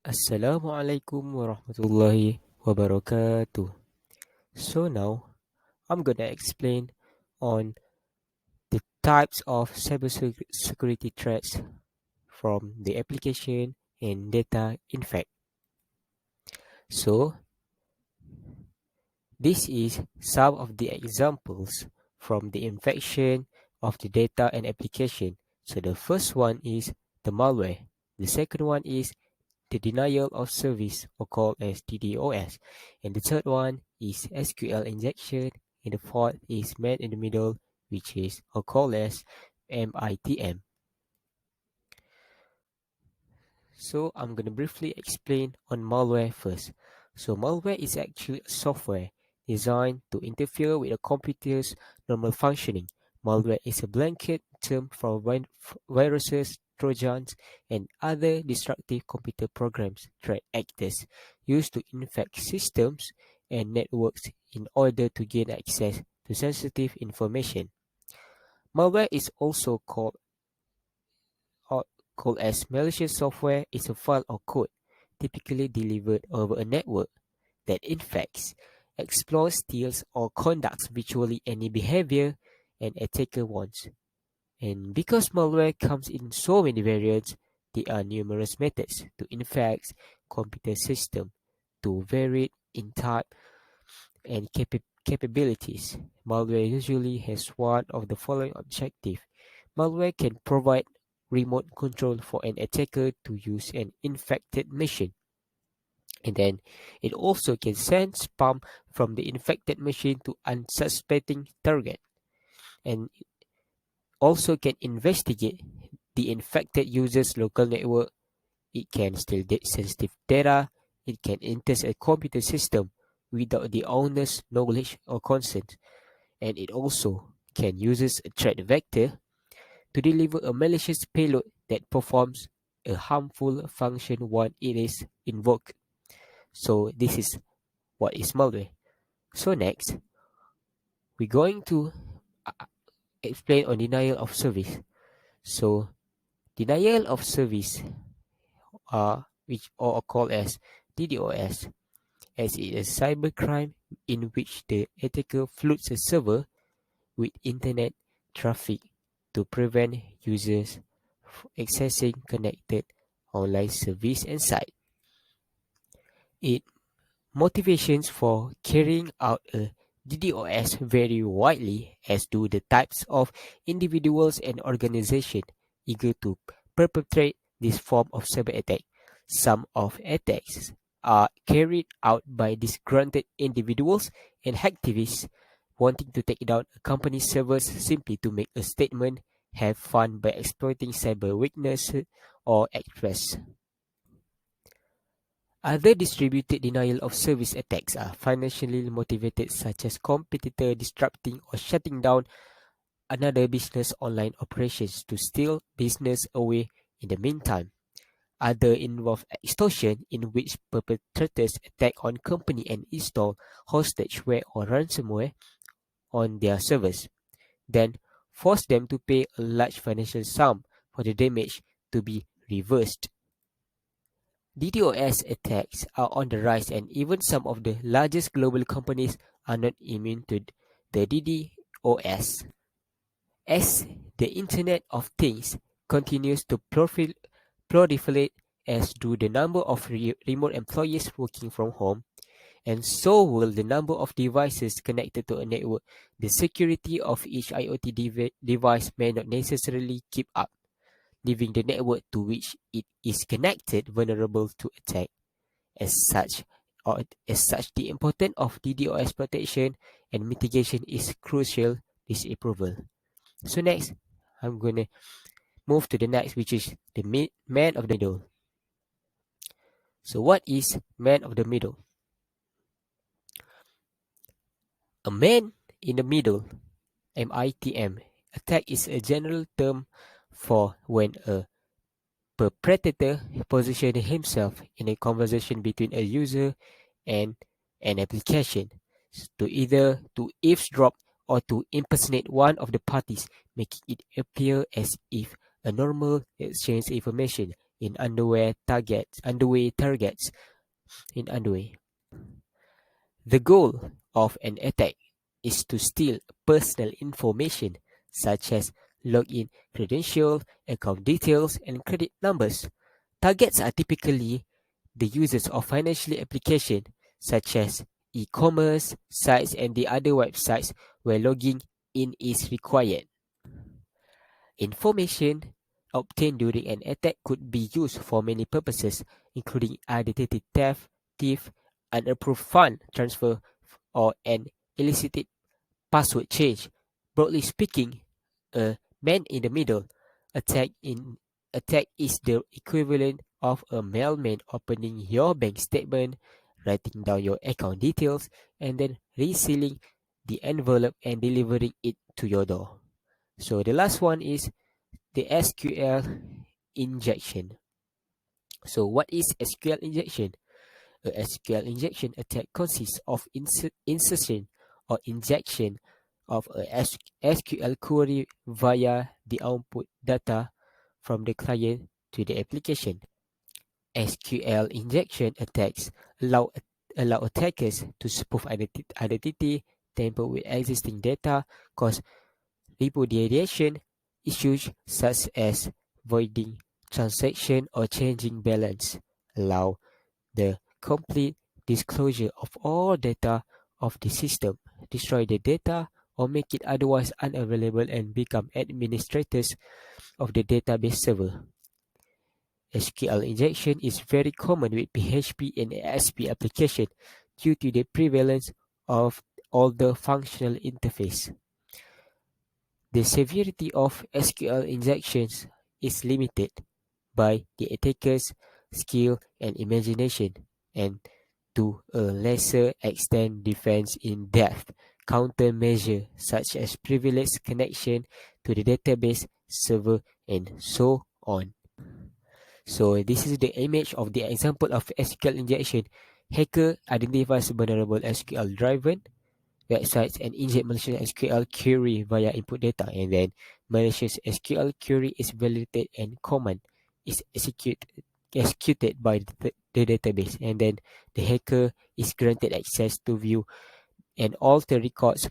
Assalamualaikum warahmatullahi wabarakatuh. So now I'm gonna explain on the types of cybersecurity threats from the application and data infect. So this is some of the examples from the infection of the data and application. So the first one is the malware. The second one is the denial of service, or called as DDoS. And the third one is SQL injection. And the fourth is man in the middle, which is or called as MITM. So I'm going to briefly explain on malware first. So malware is actually a software designed to interfere with a computer's normal functioning. Malware is a blanket term for viruses, trojans, and other destructive computer programs, threat actors, used to infect systems and networks in order to gain access to sensitive information. Malware is also or called as malicious software is a file or code typically delivered over a network that infects, exploits, steals, or conducts virtually any behavior an attacker wants. And because malware comes in so many variants, there are numerous methods to infect computer system to vary in type and capabilities. Malware usually has one of the following objectives. Malware can provide remote control for an attacker to use an infected machine. And then it also can send spam from the infected machine to unsuspecting target. And also can investigate the infected user's local network. It can steal sensitive data. It can enter a computer system without the owner's knowledge or consent. And it also can use a threat vector to deliver a malicious payload that performs a harmful function when it is invoked. So this is what is malware. So next, we're going to uh, explain on denial of service. So denial of service, which are called as DDoS, as it is cybercrime in which the attacker floods a server with internet traffic to prevent users from accessing connected online service and site. Its motivations for carrying out a DDoS vary widely, as do the types of individuals and organizations eager to perpetrate this form of cyber attack. Some of attacks are carried out by disgruntled individuals and activists wanting to take down a company's servers simply to make a statement, have fun by exploiting cyber weakness, or express. Other distributed denial of service attacks are financially motivated, such as competitor disrupting or shutting down another business online operations to steal business away in the meantime. Other involve extortion, in which perpetrators attack on company and install hostageware or ransomware on their servers, then force them to pay a large financial sum for the damage to be reversed. DDoS attacks are on the rise, and even some of the largest global companies are not immune to the DDoS. As the Internet of Things continues to proliferate, as do the number of remote employees working from home, and so will the number of devices connected to a network, the security of each IoT device may not necessarily keep up, leaving the network to which it is connected vulnerable to attack. As such, the importance of DDoS protection and mitigation is crucial disapproval. So next, I'm gonna move to the next, which is the man of the middle. So what is man of the middle? A man in the middle, MITM, attack is a general term for when a perpetrator positions himself in a conversation between a user and an application to either to eavesdrop or to impersonate one of the parties, making it appear as if a normal exchange information in underway targets. The goal of an attack is to steal personal information such as login credentials, account details, and credit numbers. Targets are typically the users of financial applications such as e-commerce sites and the other websites where logging in is required. Information obtained during an attack could be used for many purposes, including identity theft, unapproved fund transfer, or an illicit password change. Broadly speaking, a man-in-the-middle attack in attack is the equivalent of a mailman opening your bank statement, writing down your account details, and then resealing the envelope and delivering it to your door. So the last one is the SQL injection. So what is SQL injection? A SQL injection attack consists of insertion or injection of a SQL query via the output data from the client to the application. SQL injection attacks allow attackers to spoof identity, tamper with existing data, cause repudiation issues such as voiding transaction or changing balance, allow the complete disclosure of all data of the system, destroy the data, or make it otherwise unavailable and become administrators of the database server. SQL injection is very common with PHP and ASP applications due to the prevalence of older functional interface. The severity of SQL injections is limited by the attacker's skill and imagination, and to a lesser extent defense in depth countermeasures such as privileged connection to the database server and so on. So this is the image of the example of SQL injection. Hacker identifies vulnerable SQL driven websites and inject malicious SQL query via input data, and then malicious SQL query is validated and command is executed by the database, and then the hacker is granted access to view and alter records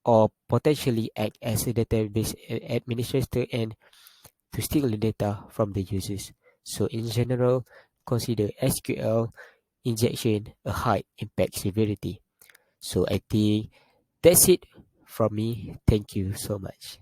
or potentially act as a database administrator and to steal the data from the users. So in general, consider SQL injection a high impact severity. So I think that's it from me. Thank you so much.